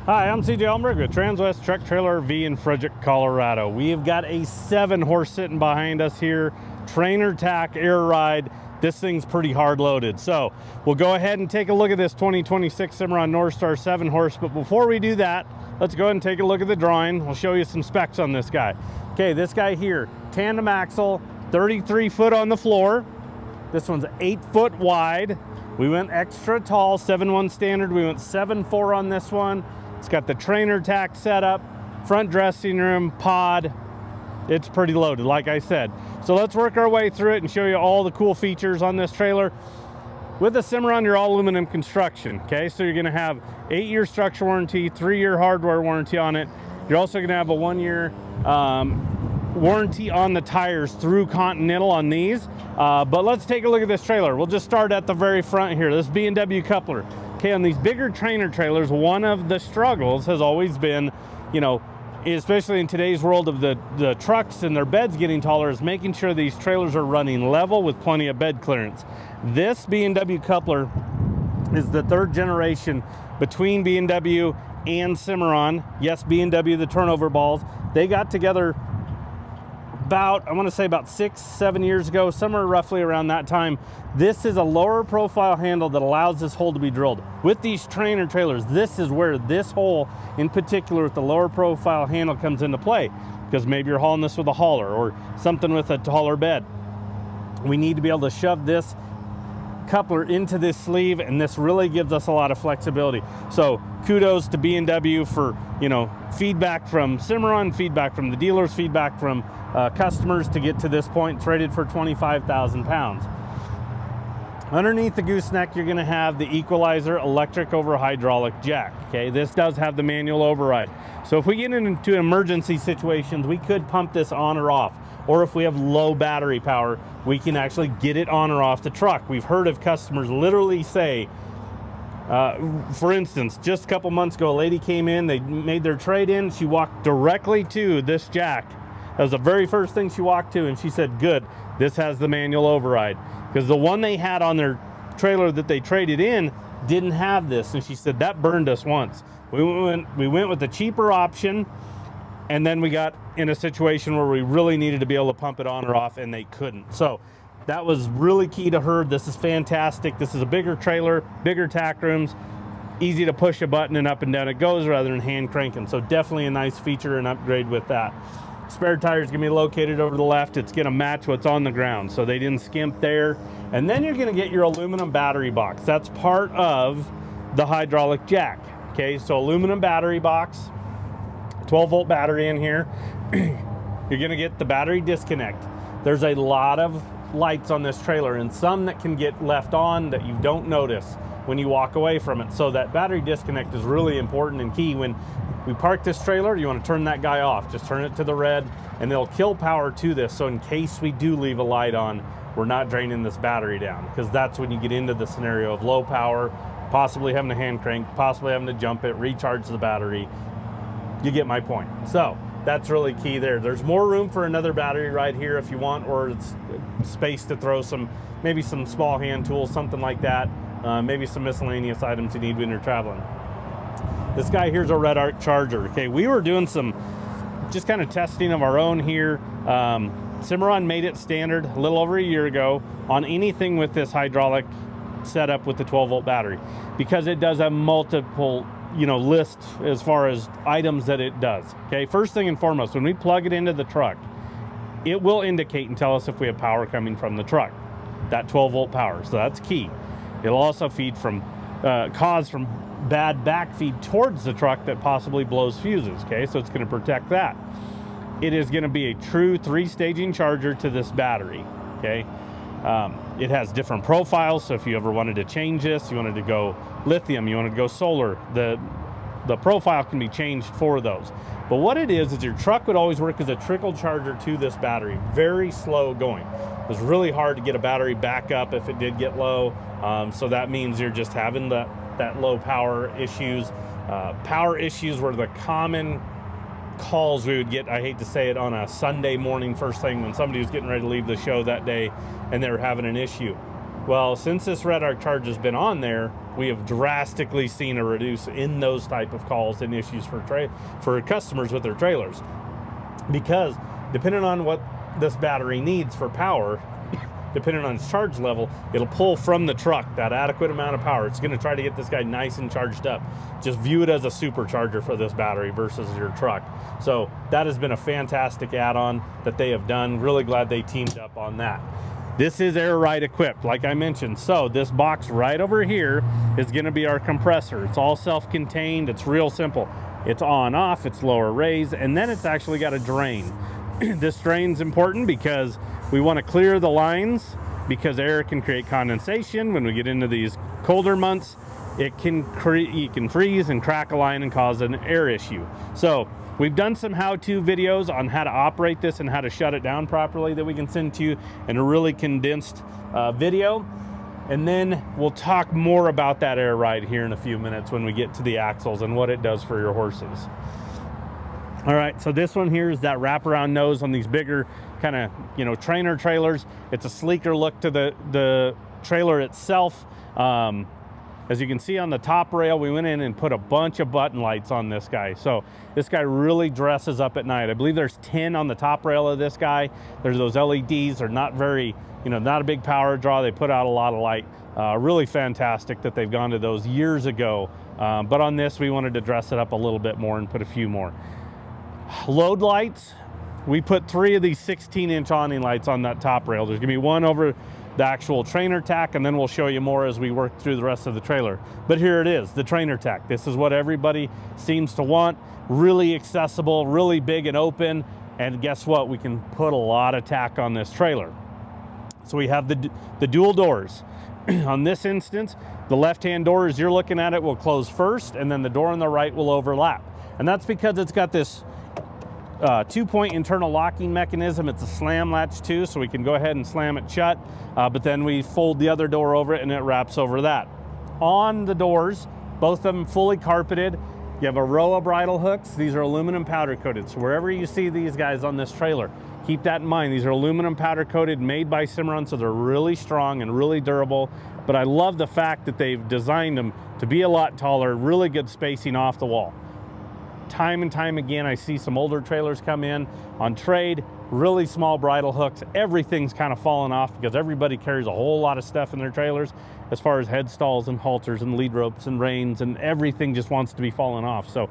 Hi, I'm CJ Elmberg with Transwest Truck Trailer RV in Frederick, Colorado. We have got a 7-horse sitting behind us here, trainer Tack air ride. This thing's pretty hard loaded. So we'll go ahead and take a look at this 2026 Cimarron Norstar 7-horse. But before we do that, let's go ahead and take a look at the drawing. We'll show you some specs on this guy. Okay, this guy here, tandem axle, 33 foot on the floor. This one's 8 foot wide. We went extra tall, 7.1 standard. We went 7.4 on this one. It's got the trainer Tack setup, front dressing room, pod. It's pretty loaded, like I said. So let's work our way through it and show you all the cool features on this trailer. With the Cimarron, you're all aluminum construction, okay? So you're gonna have 8-year structure warranty, 3-year hardware warranty on it. You're also gonna have a 1-year warranty on the tires through Continental on these. But let's take a look at this trailer. We'll just start at the very front here. This B&W coupler. Okay, on these bigger trainer trailers, one of the struggles has always been, you know, especially in today's world of the trucks and their beds getting taller, is making sure these trailers are running level with plenty of bed clearance. This B&W coupler is the 3rd generation between B&W and Cimarron. Yes, B&W, the turnover balls. They got together about, I want to say about 6-7 years ago, somewhere roughly around that time. This is a lower profile handle that allows this hole to be drilled. With these trainer trailers, this is where this hole in particular with the lower profile handle comes into play, because maybe you're hauling this with a hauler or something with a taller bed. We need to be able to shove this coupler into this sleeve, and this really gives us a lot of flexibility. So kudos to B&W for, you know, feedback from Cimarron, feedback from the dealers, feedback from customers to get to this point. It's rated for 25,000 pounds. Underneath the gooseneck, you're going to have the equalizer electric over hydraulic jack. Okay, this does have the manual override. So if we get into emergency situations, we could pump this on or off. Or if we have low battery power, we can actually get it on or off the truck. We've heard of customers literally say, for instance, just a couple months ago, a lady came in, they made their trade-in, she walked directly to this jack. That was the very first thing she walked to, and she said, good, this has the manual override. Because the one they had on their trailer that they traded in didn't have this, and she said, that burned us once. We went with the cheaper option, and then we got in a situation where we really needed to be able to pump it on or off, and they couldn't. So that was really key to her. This is fantastic. This is a bigger trailer, bigger tack rooms, easy to push a button and up and down it goes rather than hand cranking. So definitely a nice feature and upgrade with that. Spare tire is going to be located over the left. It's going to match what's on the ground, so they didn't skimp there. And then you're going to get your aluminum battery box. That's part of the hydraulic jack. Okay, so aluminum battery box, 12-volt battery in here. You're going to get the battery disconnect. There's a lot of lights on this trailer, and some that can get left on that you don't notice when you walk away from it. So that battery disconnect is really important and key. When we park this trailer, you want to turn that guy off. Just turn it to the red, and it'll kill power to this. So in case we do leave a light on, we're not draining this battery down, because that's when you get into the scenario of low power, possibly having to hand crank, possibly having to jump it, recharge the battery. You get my point. So that's really key there. There's more room for another battery right here if you want, or it's space to throw maybe some small hand tools, something like that. Maybe some miscellaneous items you need when you're traveling. This guy here's a RedArc charger. Okay, we were doing some just kind of testing of our own here. Cimarron made it standard a little over a year ago on anything with this hydraulic setup with the 12-volt battery, because it does a multiple, you know, list as far as items that it does. Okay, first thing and foremost, when we plug it into the truck, it will indicate and tell us if we have power coming from the truck, that 12-volt power. So that's key. It'll also feed from cause from bad backfeed towards the truck that possibly blows fuses. Okay, so it's going to protect that. It is going to be a true 3-staging charger to this battery. Okay, it has different profiles, so if you ever wanted to change this, you wanted to go lithium, you wanted to go solar, the profile can be changed for those. But what it is your truck would always work as a trickle charger to this battery, very slow going. It was really hard to get a battery back up if it did get low. So that means you're just having that low power issues. Power issues were the common calls we would get, I hate to say it, on a Sunday morning first thing when somebody was getting ready to leave the show that day and they were having an issue. Well, since this RedArc charge has been on there, we have drastically seen a reduce in those type of calls and issues for customers with their trailers. Because depending on what this battery needs for power, depending on its charge level, it'll pull from the truck that adequate amount of power. It's going to try to get this guy nice and charged up. Just view it as a supercharger for this battery versus your truck. So that has been a fantastic add-on that they have done. Really glad they teamed up on that. This is air ride equipped, like I mentioned. So this box right over here is going to be our compressor. It's all self-contained. It's real simple. It's on off, it's lower raise, and then it's actually got a drain. This drain's important because we want to clear the lines, because air can create condensation. When we get into these colder months, you can freeze and crack a line and cause an air issue. So we've done some how-to videos on how to operate this and how to shut it down properly that we can send to you in a really condensed video. And then we'll talk more about that air ride here in a few minutes when we get to the axles and what it does for your horses. All right, so this one here is that wraparound nose on these bigger kind of, you know, trainer trailers. It's a sleeker look to the trailer itself. As you can see on the top rail, we went in and put a bunch of button lights on this guy. So this guy really dresses up at night. I believe there's 10 on the top rail of this guy. There's those LEDs. They're not very, you know, not a big power draw. They put out a lot of light. Really fantastic that they've gone to those years ago. But on this, we wanted to dress it up a little bit more and put a few more. Load lights, we put 3 of these 16-inch awning lights on that top rail. There's gonna be one over the actual trainer tack, and then we'll show you more as we work through the rest of the trailer. But here it is, the trainer tack. This is what everybody seems to want. Really accessible, really big and open, and guess what? We can put a lot of tack on this trailer. So we have the dual doors. On this instance, the left-hand door, as you're looking at it, will close first, and then the door on the right will overlap. And that's because it's got this 2-point internal locking mechanism. It's a slam latch too, so we can go ahead and slam it shut, but then we fold the other door over it and it wraps over that. On the doors, both of them fully carpeted. You have a row of bridle hooks. These are aluminum powder coated, so wherever you see these guys on this trailer, keep that in mind. These are aluminum powder coated, made by Cimarron, so they're really strong and really durable. But I love the fact that they've designed them to be a lot taller, really good spacing off the wall. Time and time again, I see some older trailers come in on trade, really small bridle hooks. Everything's kind of fallen off because everybody carries a whole lot of stuff in their trailers as far as head stalls and halters and lead ropes and reins, and everything just wants to be falling off. So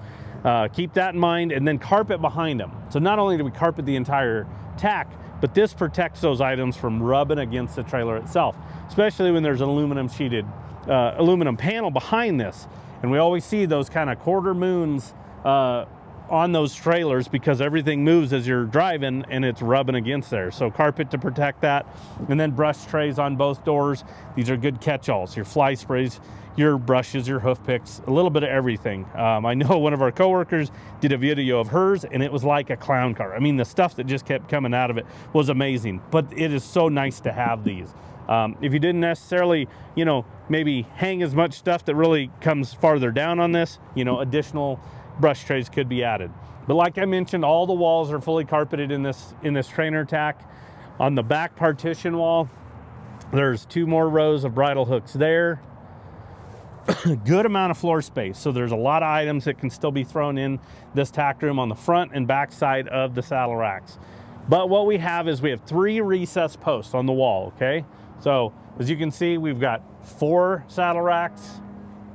keep that in mind, and then carpet behind them. So not only do we carpet the entire tack, but this protects those items from rubbing against the trailer itself, especially when there's an aluminum sheeted, aluminum panel behind this. And we always see those kind of quarter moons on those trailers because everything moves as you're driving and it's rubbing against there. So carpet to protect that, and then brush trays on both doors. These are good catch-alls. Your fly sprays, your brushes, your hoof picks, a little bit of everything. I know one of our coworkers did a video of hers and it was like a clown car. I mean, the stuff that just kept coming out of it was amazing, but it is so nice to have these. If you didn't necessarily, you know, maybe hang as much stuff that really comes farther down on this, you know, additional brush trays could be added. But like I mentioned, all the walls are fully carpeted in this trainer tack. On the back partition wall, there's 2 more rows of bridle hooks there. Good amount of floor space, so there's a lot of items that can still be thrown in this tack room on the front and back side of the saddle racks. But what we have is we have 3 recessed posts on the wall, okay? So as you can see, we've got 4 saddle racks,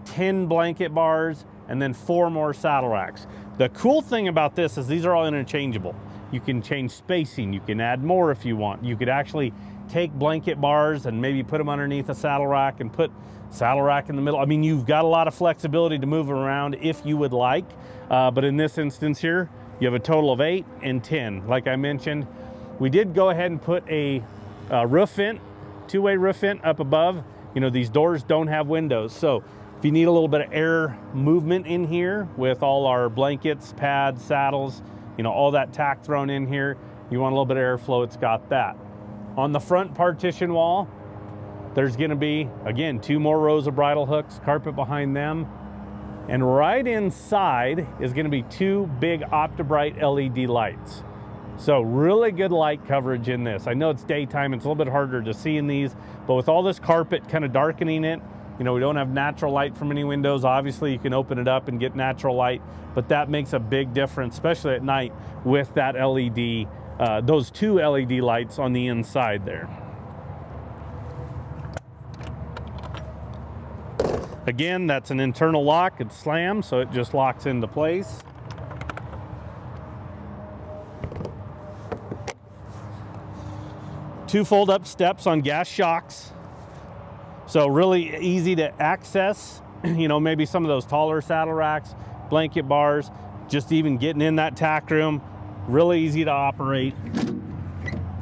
10 blanket bars, and then 4 more saddle racks. The cool thing about this is these are all interchangeable. You can change spacing, you can add more if you want. You could actually take blanket bars and maybe put them underneath a saddle rack and put saddle rack in the middle. I mean, you've got a lot of flexibility to move around if you would like, but in this instance here, you have a total of 8 and 10. Like I mentioned, we did go ahead and put a roof vent, 2-way roof vent up above. You know, these doors don't have windows, so if you need a little bit of air movement in here with all our blankets, pads, saddles, you know, all that tack thrown in here, you want a little bit of airflow, it's got that. On the front partition wall, there's gonna be, again, 2 more rows of bridle hooks, carpet behind them, and right inside is gonna be 2 big OptiBrite LED lights. So really good light coverage in this. I know it's daytime, it's a little bit harder to see in these, but with all this carpet kind of darkening it, You know, we don't have natural light from any windows. Obviously, you can open it up and get natural light, but that makes a big difference, especially at night with that LED, those 2 LED lights on the inside there. Again, that's an internal lock. It's slammed, so it just locks into place. Two fold-up steps on gas shocks. So really easy to access, you know, maybe some of those taller saddle racks, blanket bars, just even getting in that tack room, really easy to operate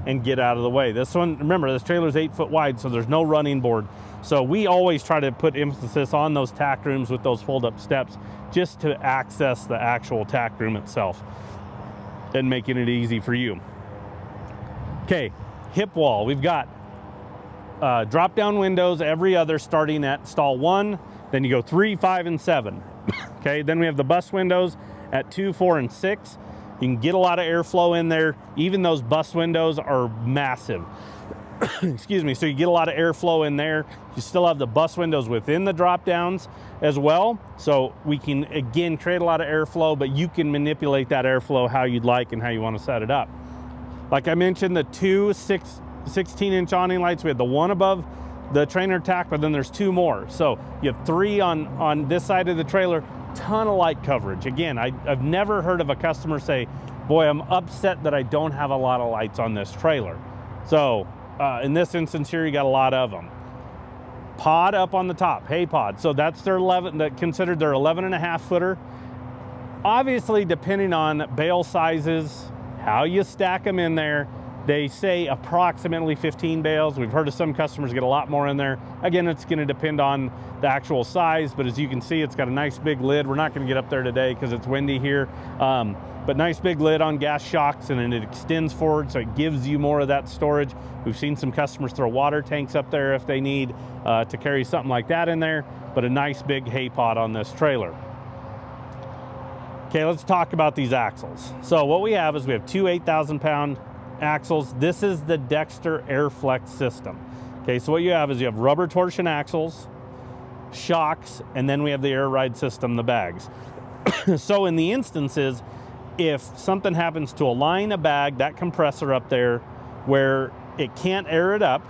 and get out of the way. This one, remember, this trailer is 8 foot wide, so there's no running board. So we always try to put emphasis on those tack rooms with those fold-up steps just to access the actual tack room itself and making it easy for you. Okay, hip wall. We've got drop down windows every other, starting at stall 1, then you go 3, 5, and 7. Okay, then we have the bus windows at 2, 4, and 6. You can get a lot of airflow in there. Even those bus windows are massive. Excuse me, so you get a lot of airflow in there. You still have the bus windows within the drop downs as well. So we can, again, create a lot of airflow, but you can manipulate that airflow how you'd like and how you want to set it up. Like I mentioned, the 2 16-inch awning lights. We had the one above the trainer tack, but then there's 2 more. So you have 3 on this side of the trailer. Ton of light coverage. Again, I've never heard of a customer say, boy, I'm upset that I don't have a lot of lights on this trailer. So in this instance here, you got a lot of them. Pod up on the top, hay pod. So that's their considered their 11.5 footer. Obviously, depending on bale sizes, how you stack them in there, they say approximately 15 bales. We've heard of some customers get a lot more in there. Again, it's going to depend on the actual size, but as you can see, it's got a nice big lid. We're not going to get up there today because it's windy here, but nice big lid on gas shocks, and then it extends forward, so it gives you more of that storage. We've seen some customers throw water tanks up there if they need to carry something like that in there, but a nice big hay pod on this trailer. Okay, let's talk about these axles. So what we have is we have 2 8,000-pound axles. This is the Dexter Airflex system. Okay, so what you have is you have rubber torsion axles, shocks, and then we have the air ride system, the bags. So in the instances, if something happens to align a bag, that compressor up there, where it can't air it up,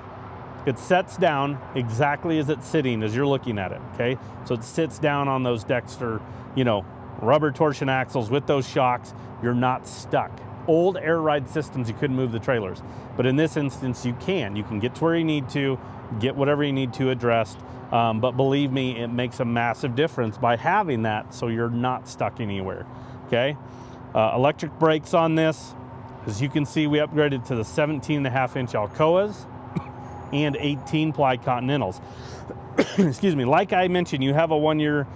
it sets down exactly as it's sitting as you're looking at it, okay? So it sits down on those Dexter, you know, rubber torsion axles with those shocks. You're not stuck. Old air ride systems, you couldn't move the trailers, but in this instance you can get to where you need to, get whatever you need to addressed, but believe me, it makes a massive difference by having that, so you're not stuck anywhere. Okay, electric brakes on this. As you can see, we upgraded to the 17.5-inch Alcoas and 18-ply Continentals. Excuse me, like I mentioned, you have a 1-year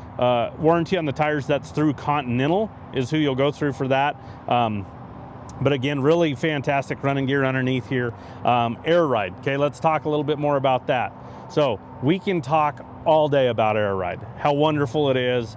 warranty on the tires. That's through Continental is who you'll go through for that. But again, really fantastic running gear underneath here. Air ride, okay, let's talk a little bit more about that. So we can talk all day about air ride, how wonderful it is,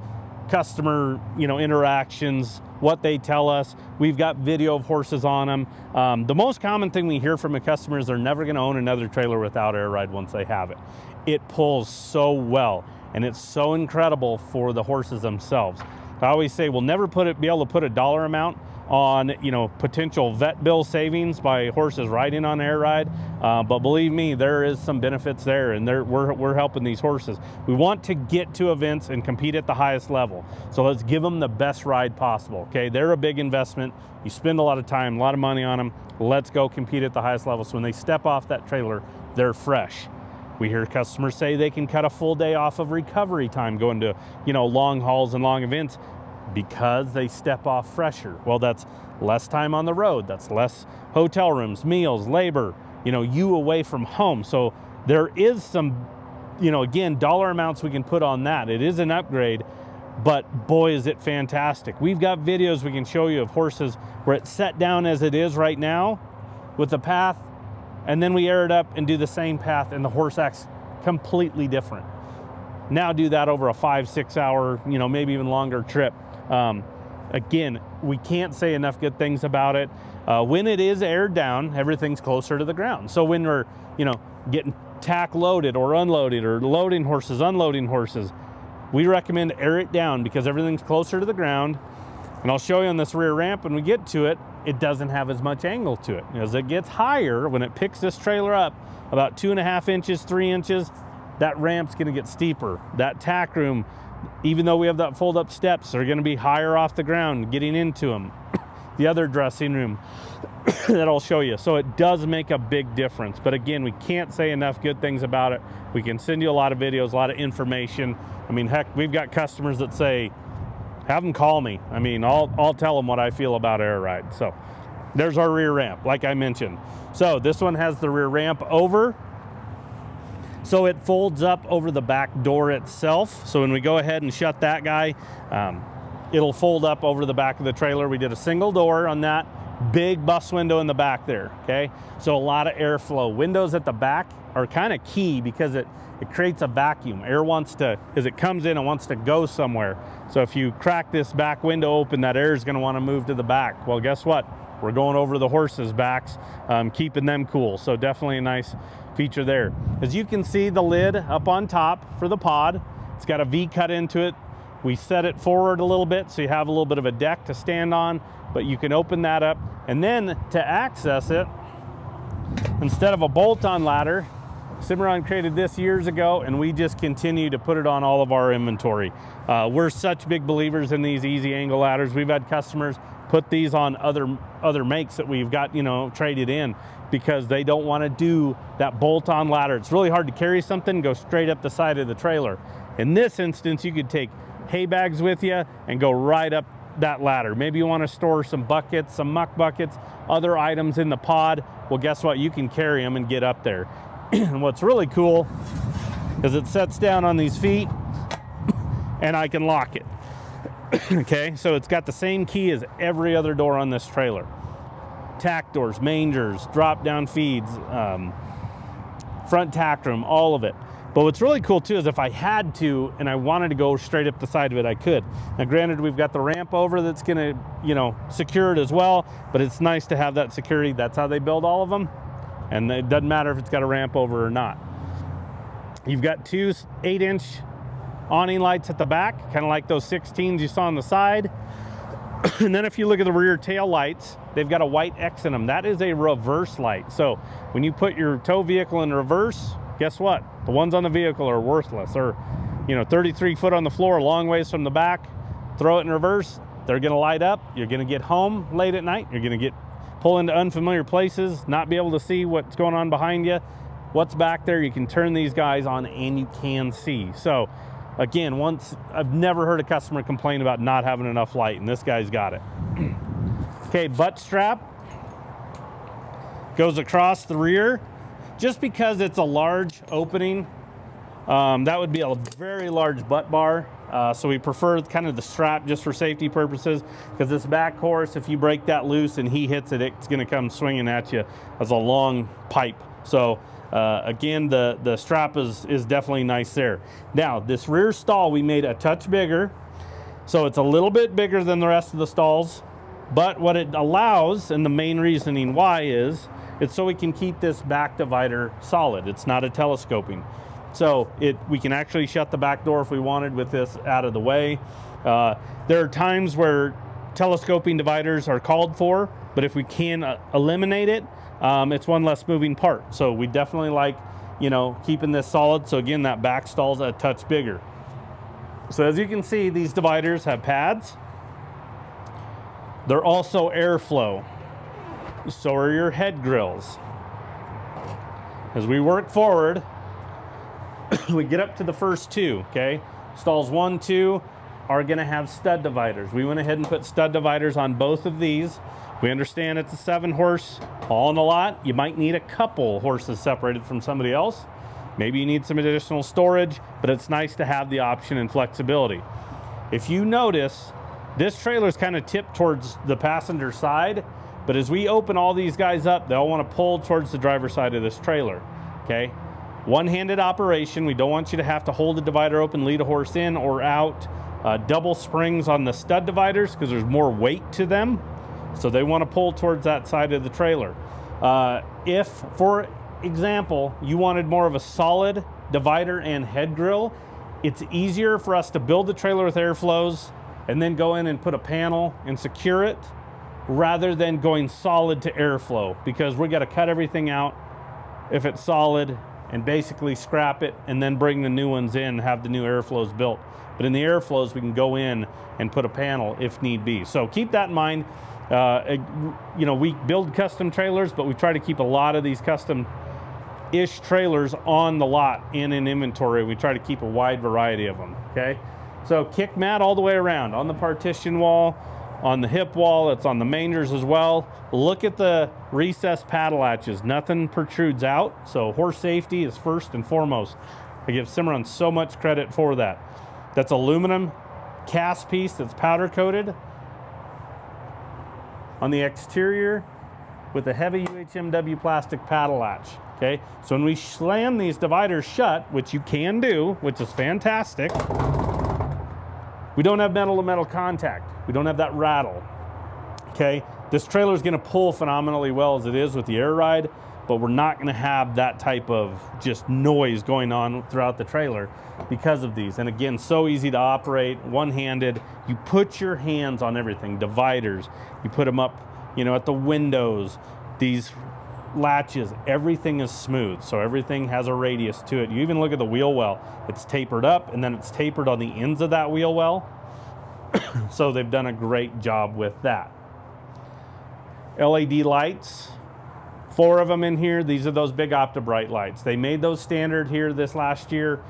customer, you know, interactions, what they tell us. We've got video of horses on them. The most common thing we hear from a customer is they're never going to own another trailer without air ride once they have it. It pulls so well, and it's so incredible for the horses themselves. I always say we'll never be able to put a dollar amount on, you know, potential vet bill savings by horses riding on air ride, but believe me, there is some benefits there, and we're helping these horses. We want to get to events and compete at the highest level, so let's give them the best ride possible. Okay, they're a big investment. You spend a lot of time, a lot of money on them. Let's go compete at the highest level, so when they step off that trailer, they're fresh. We hear customers say they can cut a full day off of recovery time going to, you know, long hauls and long events because they step off fresher. Well, that's less time on the road. That's less hotel rooms, meals, labor, you know, you away from home. So there is some, you know, again, dollar amounts we can put on that. It is an upgrade, but boy, is it fantastic. We've got videos we can show you of horses where it's set down as it is right now with the path, and then we air it up and do the same path, and the horse acts completely different. Now do that over a 5-6 hour, you know, maybe even longer trip. Again, we can't say enough good things about it. When it is aired down, everything's closer to the ground. So when we're, you know, getting tack loaded or unloaded, or loading horses, unloading horses, we recommend air it down because everything's closer to the ground. And I'll show you on this rear ramp when we get to it, it doesn't have as much angle to it. As it gets higher, when it picks this trailer up about 2.5 inches, 3 inches, that ramp's gonna get steeper. That tack room, even though we have that fold up steps, are gonna be higher off the ground getting into them. The other dressing room that I'll show you. So it does make a big difference. But again, we can't say enough good things about it. We can send you a lot of videos, a lot of information. I mean, heck, we've got customers that say, have them call me. I mean, I'll tell them what I feel about Air Ride. So there's our rear ramp, like I mentioned. So this one has the rear ramp over. So it folds up over the back door itself. So when we go ahead and shut that guy, it'll fold up over the back of the trailer. We did a single door on that. Big bus window in the back there, okay? So a lot of airflow. Windows at the back are kind of key because it creates a vacuum. Air wants to, as it comes in, it wants to go somewhere. So if you crack this back window open, that air is gonna wanna move to the back. Well, guess what? We're going over the horses' backs, keeping them cool. So definitely a nice feature there. As you can see, the lid up on top for the pod, it's got a V cut into it. We set it forward a little bit so you have a little bit of a deck to stand on, but you can open that up. And then to access it, instead of a bolt-on ladder, Cimarron created this years ago, and we just continue to put it on all of our inventory. We're such big believers in these easy angle ladders. We've had customers put these on other makes that we've got, you know, traded in because they don't want to do that bolt-on ladder. It's really hard to carry something and go straight up the side of the trailer. In this instance, you could take hay bags with you and go right up that ladder. Maybe you want to store some buckets, some muck buckets, other items in the pod. Well, guess what? You can carry them and get up there. And what's really cool is it sets down on these feet and I can lock it. Okay, so it's got the same key as every other door on this trailer. Tack doors, mangers, drop down feeds, front tack room, all of it. But what's really cool too is if I had to and I wanted to go straight up the side of it, I could. Now granted, we've got the ramp over that's gonna, you know, secure it as well, but it's nice to have that security. That's how they build all of them. And it doesn't matter if it's got a ramp over or not. You've got two 8-inch awning lights at the back, kind of like those 16s you saw on the side. And then if you look at the rear tail lights, they've got a white X in them. That is a reverse light. So when you put your tow vehicle in reverse, guess what? The ones on the vehicle are worthless. Or, you know, 33 foot on the floor, a long ways from the back, throw it in reverse, they're gonna light up. You're gonna get home late at night. You're gonna pull into unfamiliar places, not be able to see what's going on behind you. What's back there, you can turn these guys on and you can see. So again, I've never heard a customer complain about not having enough light, and this guy's got it. Okay, butt strap goes across the rear. Just because it's a large opening, that would be a very large butt bar. So we prefer kind of the strap just for safety purposes, because this back horse, if you break that loose and he hits it, it's gonna come swinging at you as a long pipe. So again, the strap is definitely nice there. Now, this rear stall we made a touch bigger. So it's a little bit bigger than the rest of the stalls, but what it allows, and the main reasoning why is, it's so we can keep this back divider solid. It's not a telescoping. So we can actually shut the back door if we wanted with this out of the way. There are times where telescoping dividers are called for, but if we can eliminate it, it's one less moving part. So we definitely like, you know, keeping this solid. So again, that back stall's a touch bigger. So as you can see, these dividers have pads. They're also airflow. So are your head grills. As we work forward, we get up to the first two, okay? Stalls 1, 2 are gonna have stud dividers. We went ahead and put stud dividers on both of these. We understand it's a 7-horse all in a lot. You might need a couple horses separated from somebody else. Maybe you need some additional storage, but it's nice to have the option and flexibility. If you notice, this trailer is kind of tipped towards the passenger side, but as we open all these guys up, they'll want to pull towards the driver's side of this trailer, okay? One-handed operation. We don't want you to have to hold the divider open, lead a horse in or out. Double springs on the stud dividers because there's more weight to them. So they want to pull towards that side of the trailer. If for example, you wanted more of a solid divider and head grill, it's easier for us to build the trailer with airflows and then go in and put a panel and secure it rather than going solid to airflow, because we got to cut everything out if it's solid and basically scrap it and then bring the new ones in, have the new airflows built. But in the airflows, we can go in and put a panel if need be. So keep that in mind. You know, we build custom trailers, but we try to keep a lot of these custom-ish trailers on the lot in an inventory. We try to keep a wide variety of them, okay? So kick mat all the way around, on the partition wall, on the hip wall, it's on the mangers as well. Look at the recessed paddle latches. Nothing protrudes out, so horse safety is first and foremost. I give Cimarron so much credit for that. That's aluminum cast piece that's powder coated on the exterior with a heavy UHMW plastic paddle latch, okay? So when we slam these dividers shut, which you can do, which is fantastic, we don't have metal to metal contact. We don't have that rattle, okay? This trailer is gonna pull phenomenally well as it is with the air ride, but we're not gonna have that type of just noise going on throughout the trailer because of these. And again, so easy to operate, one-handed. You put your hands on everything, dividers, you put them up, you know, at the windows, these latches, everything is smooth, so everything has a radius to it. You even look at the wheel well, it's tapered up and then it's tapered on the ends of that wheel well. So they've done a great job with that. LED lights, 4 of them in here. These are those big OptiBrite lights. They made those standard here this last year.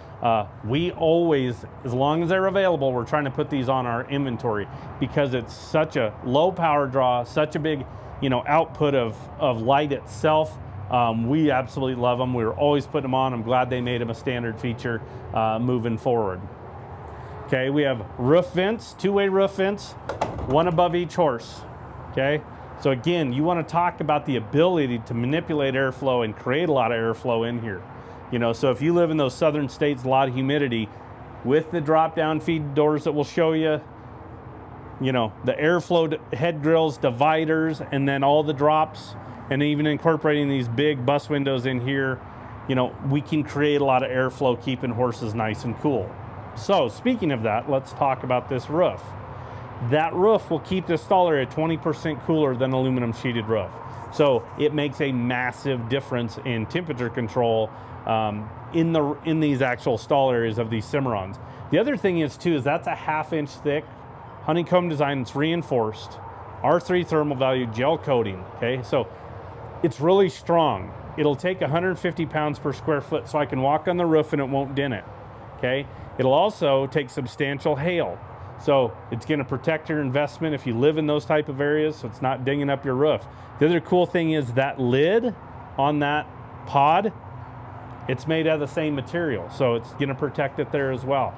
We always, as long as they're available, we're trying to put these on our inventory because it's such a low power draw, such a big, you know, output of light itself. We absolutely love them. We were always putting them on. I'm glad they made them a standard feature moving forward. Okay, we have roof vents, 2-way roof vents, 1 above each horse, okay? So again, you want to talk about the ability to manipulate airflow and create a lot of airflow in here. You know, so if you live in those southern states, a lot of humidity, with the drop-down feed doors that we'll show you, you know, the airflow head grills, dividers, and then all the drops, and even incorporating these big bus windows in here, you know, we can create a lot of airflow, keeping horses nice and cool. So speaking of that, let's talk about this roof. That roof will keep this stall area 20% cooler than aluminum sheeted roof. So it makes a massive difference in temperature control in these actual stall areas of these Cimarrons. The other thing is too, is that's a 1/2 inch thick honeycomb design. It's reinforced, R3 thermal value, gel coating, okay? So it's really strong. It'll take 150 pounds per square foot, so I can walk on the roof and it won't dent it, okay? It'll also take substantial hail. So it's gonna protect your investment if you live in those type of areas, so it's not dinging up your roof. The other cool thing is that lid on that pod, it's made out of the same material, so it's gonna protect it there as well.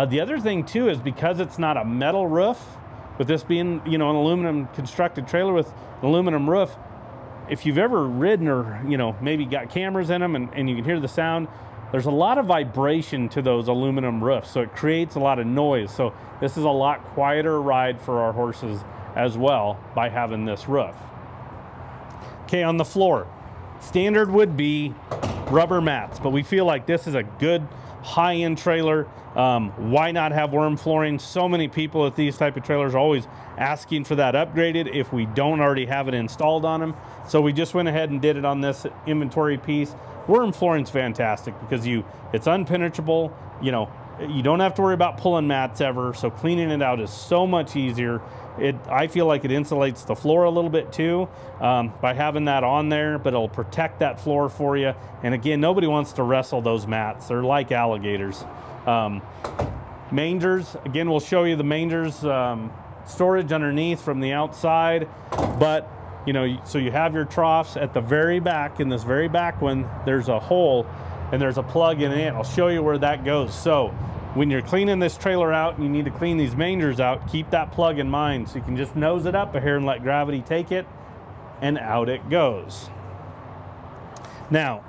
The other thing too is because it's not a metal roof, with this being, you know, an aluminum constructed trailer with an aluminum roof, if you've ever ridden or, you know, maybe got cameras in them and you can hear the sound, there's a lot of vibration to those aluminum roofs, so it creates a lot of noise. So this is a lot quieter ride for our horses as well by having this roof. Okay, on the floor, standard would be rubber mats, but we feel like this is a good high-end trailer. Why not have Werm flooring? So many people with these type of trailers are always asking for that upgraded if we don't already have it installed on them. So we just went ahead and did it on this inventory piece. Werm flooring's fantastic because it's unpenetrable. You know, you don't have to worry about pulling mats ever, so cleaning it out is so much easier. I feel like it insulates the floor a little bit too by having that on there, but it'll protect that floor for you. And again, nobody wants to wrestle those mats. They're like alligators. Mangers, again, we'll show you the mangers storage underneath from the outside, but you know, so you have your troughs at the very back. In this very back one, there's a hole and there's a plug in it. I'll show you where that goes. So when you're cleaning this trailer out and you need to clean these mangers out, keep that plug in mind. So you can just nose it up here and let gravity take it, and out it goes. Now,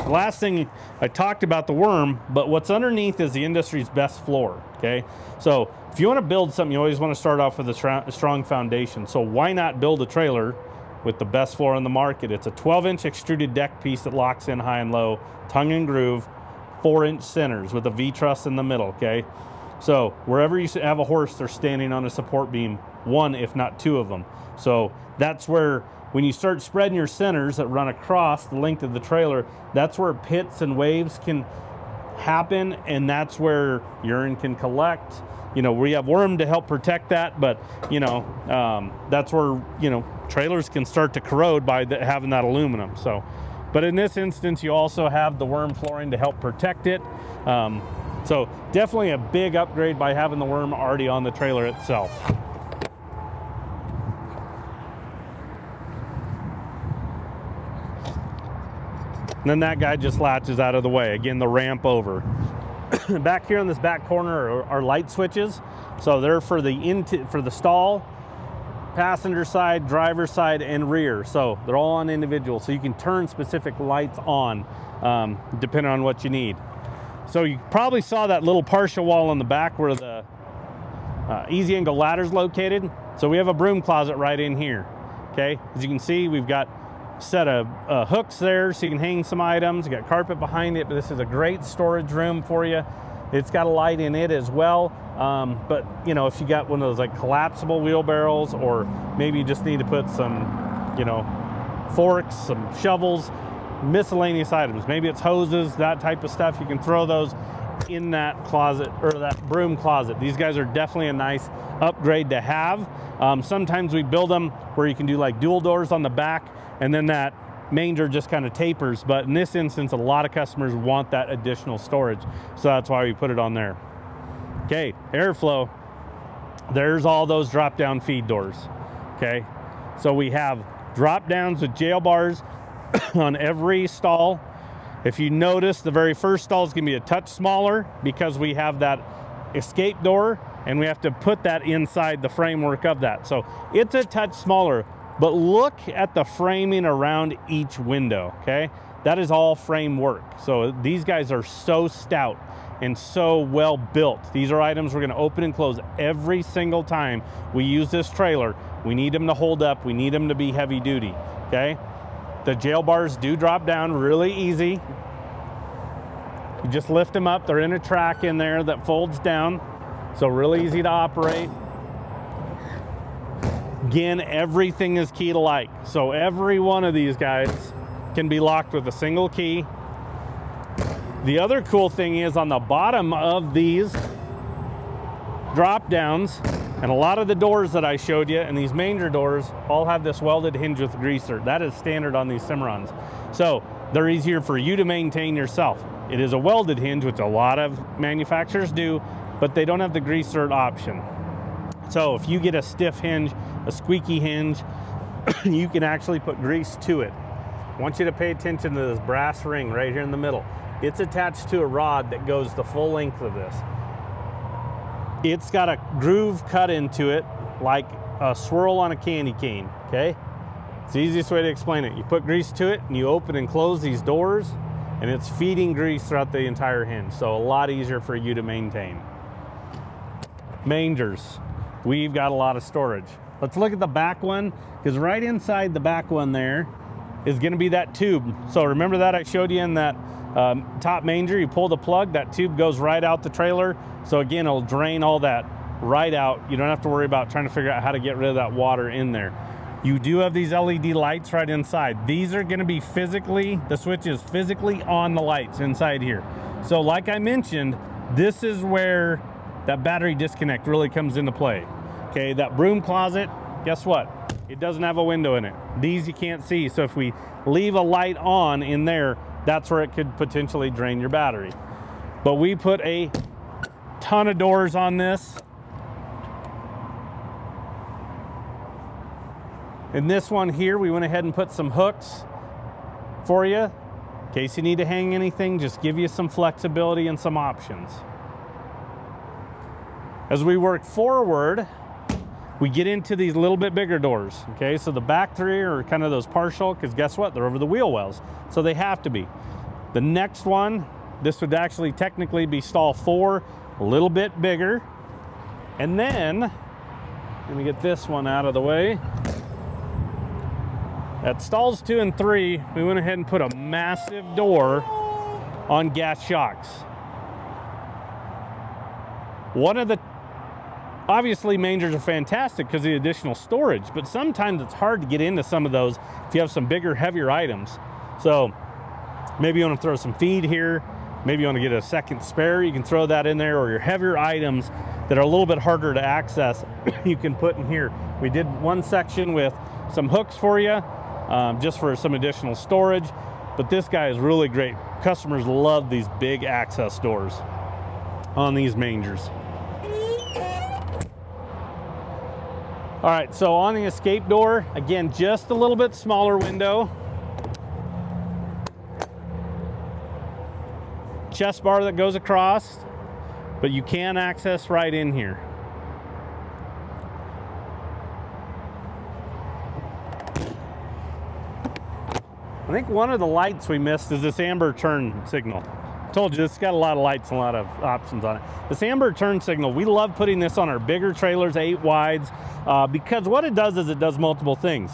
last thing, I talked about the Werm, but what's underneath is the industry's best floor, okay? So if you want to build something, you always want to start off with a strong foundation. So why not build a trailer with the best floor on the market. It's a 12-inch extruded deck piece that locks in high and low, tongue and groove, 4-inch centers with a V-truss in the middle, okay? So wherever you have a horse, they're standing on a support beam, one if not two of them. So that's where, when you start spreading your centers that run across the length of the trailer, that's where pits and waves can happen, and that's where urine can collect. You know, we have Werm to help protect that, but you know, that's where, you know, trailers can start to corrode by having that aluminum. So, but in this instance, you also have the Werm flooring to help protect it. So definitely a big upgrade by having the Werm already on the trailer itself. And then that guy just latches out of the way. Again, the ramp over. Back here in this back corner are light switches. So they're for the stall, passenger side, driver side, and rear. So they're all on individual. So you can turn specific lights on depending on what you need. So you probably saw that little partial wall on the back where the easy angle ladder is located. So we have a broom closet right in here. Okay, as you can see, we've got a set of hooks there so you can hang some items. You got carpet behind it, but this is a great storage room for you. It's got a light in it as well. But you know, if you got one of those like collapsible wheelbarrows, or maybe you just need to put some, you know, forks, some shovels, miscellaneous items, maybe it's hoses, that type of stuff, you can throw those in that closet or that broom closet. These guys are definitely a nice upgrade to have. Sometimes we build them where you can do like dual doors on the back, and then that manger just kind of tapers, but in this instance a lot of customers want that additional storage, so that's why we put it on there. Okay, airflow, there's all those drop down feed doors. Okay, so we have drop downs with jail bars on every stall. If you notice, the very first stall is going to be a touch smaller because we have that escape door and we have to put that inside the framework of that. So it's a touch smaller, but look at the framing around each window, okay? That is all frame work. So these guys are so stout and so well built. These are items we're going to open and close every single time we use this trailer. We need them to hold up. We need them to be heavy duty, okay? The jail bars do drop down really easy. You just lift them up. They're in a track in there that folds down. So really easy to operate. Again, everything is key to like. So every one of these guys can be locked with a single key. The other cool thing is on the bottom of these drop downs, and a lot of the doors that I showed you and these manger doors all have this welded hinge with greaser. That is standard on these Cimarrons. So they're easier for you to maintain yourself. It is a welded hinge, which a lot of manufacturers do, but they don't have the greaser option. So if you get a stiff hinge, a squeaky hinge, you can actually put grease to it. I want you to pay attention to this brass ring right here in the middle. It's attached to a rod that goes the full length of this. It's got a groove cut into it like a swirl on a candy cane, okay? It's the easiest way to explain it. You put grease to it and you open and close these doors, and it's feeding grease throughout the entire hinge, so a lot easier for you to maintain. Mangers, we've got a lot of storage. Let's look at the back one, because right inside the back one there is going to be that tube. So remember that I showed you in that top manger, you pull the plug, that tube goes right out the trailer. So again, it'll drain all that right out. You don't have to worry about trying to figure out how to get rid of that water in there. You do have these LED lights right inside. These are going to be physically, the switch is physically on the lights inside here. So like I mentioned, this is where that battery disconnect really comes into play. Okay, that broom closet, guess what? It doesn't have a window in it. These you can't see, so if we leave a light on in there, that's where it could potentially drain your battery. But we put a ton of doors on this. In this one here, we went ahead and put some hooks for you. In case you need to hang anything, just give you some flexibility and some options. As we work forward, we get into these little bit bigger doors, okay? So the back three are kind of those partial, because guess what? They're over the wheel wells, so they have to be. The next one, this would actually technically be stall 4, a little bit bigger. And then, let me get this one out of the way. At stalls 2 and 3, we went ahead and put a massive door on gas shocks. Obviously mangers are fantastic because of the additional storage, but sometimes it's hard to get into some of those if you have some bigger, heavier items. So maybe you want to throw some feed here, maybe you want to get a second spare, you can throw that in there, or your heavier items that are a little bit harder to access, you can put in here. We did one section with some hooks for you, just for some additional storage, but this guy is really great. Customers love these big access doors on these mangers. All right, so on the escape door, again, just a little bit smaller window. Chest bar that goes across, but you can access right in here. I think one of the lights we missed is this amber turn signal. I told you, this has got a lot of lights and a lot of options on it. This amber turn signal, we love putting this on our bigger trailers, 8 wides, because what it does is it does multiple things.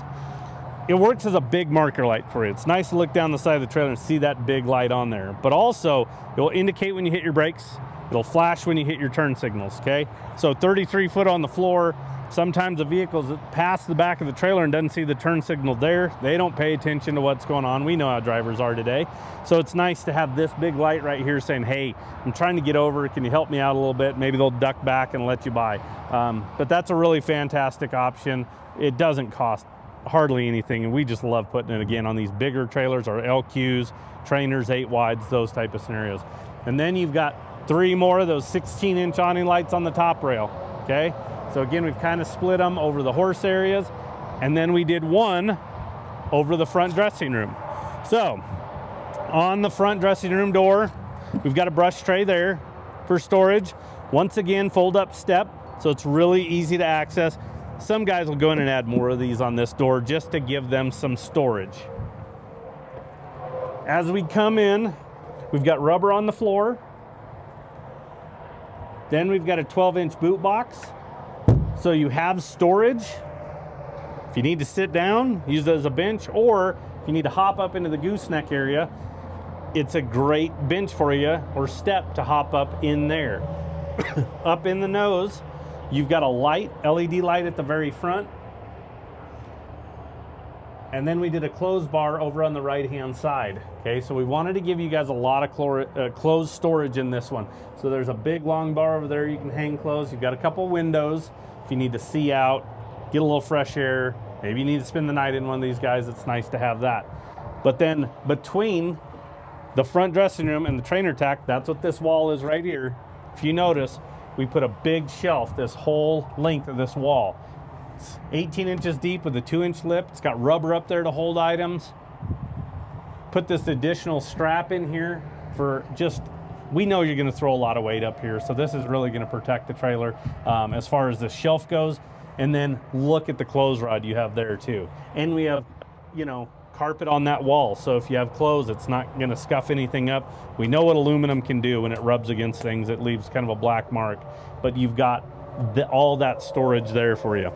It works as a big marker light for you. It's nice to look down the side of the trailer and see that big light on there. But also, it will indicate when you hit your brakes. It'll flash when you hit your turn signals, okay? So 33 foot on the floor. Sometimes the vehicles that pass the back of the trailer and doesn't see the turn signal there, they don't pay attention to what's going on. We know how drivers are today. So it's nice to have this big light right here saying, hey, I'm trying to get over. Can you help me out a little bit? Maybe they'll duck back and let you by. But that's a really fantastic option. It doesn't cost hardly anything, and we just love putting it again on these bigger trailers or LQs, trainers, 8 wides, those type of scenarios. And then you've got 3 more of those 16-inch awning lights on the top rail, okay? So again, we've kind of split them over the horse areas, and then we did one over the front dressing room. So on the front dressing room door, we've got a brush tray there for storage. Once again, fold up step, so it's really easy to access. Some guys will go in and add more of these on this door just to give them some storage. As we come in, we've got rubber on the floor. Then we've got a 12-inch boot box. So you have storage. If you need to sit down, use it as a bench, or if you need to hop up into the gooseneck area, it's a great bench for you, or step to hop up in there. Up in the nose, you've got a light, LED light at the very front. And then we did a clothes bar over on the right-hand side. Okay, so we wanted to give you guys a lot of clothes storage in this one. So there's a big long bar over there you can hang clothes. You've got a couple windows if you need to see out, get a little fresh air. Maybe you need to spend the night in one of these guys. It's nice to have that. But then between the front dressing room and the trainer tack, that's what this wall is right here. If you notice, we put a big shelf this whole length of this wall. It's 18 inches deep with a 2-inch lip. It's got rubber up there to hold items. Put this additional strap in here for just, we know you're going to throw a lot of weight up here, so this is really going to protect the trailer as far as the shelf goes. And then look at the clothes rod you have there too. And we have, you know, carpet on that wall, so if you have clothes, it's not going to scuff anything up. We know what aluminum can do when it rubs against things. It leaves kind of a black mark, but you've got all that storage there for you.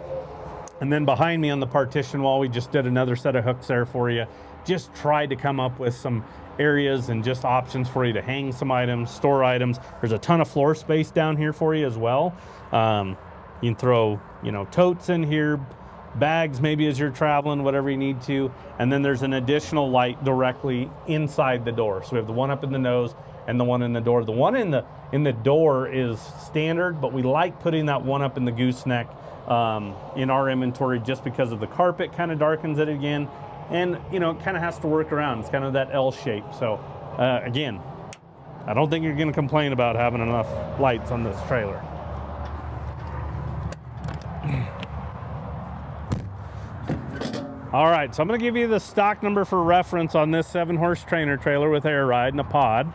And then behind me on the partition wall, we just did another set of hooks there for you. Just tried to come up with some areas and just options for you to hang some items, store items. There's a ton of floor space down here for you as well. You can throw, you know, totes in here, bags maybe as you're traveling, whatever you need to. And then there's an additional light directly inside the door. So we have the one up in the nose and the one in the door. The one in the door is standard, but we like putting that one up in the gooseneck in our inventory just because of the carpet kind of darkens it again. And, you know, it kind of has to work around. It's kind of that L shape. So, again, I don't think you're going to complain about having enough lights on this trailer. All right, so I'm going to give you the stock number for reference on this 7-horse trainer trailer with air ride and a pod.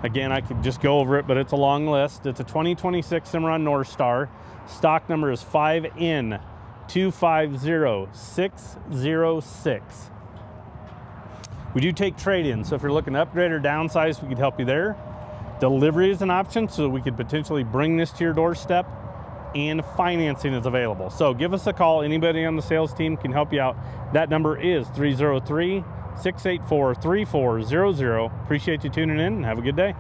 Again, I could just go over it, but it's a long list. It's a 2026 Cimarron Norstar. Stock number is 5N250606. We do take trade-ins, so if you're looking to upgrade or downsize, we could help you there. Delivery is an option, so we could potentially bring this to your doorstep. and financing is available. So give us a call. Anybody on the sales team can help you out. That number is 303-684-3400. Appreciate you tuning in and have a good day.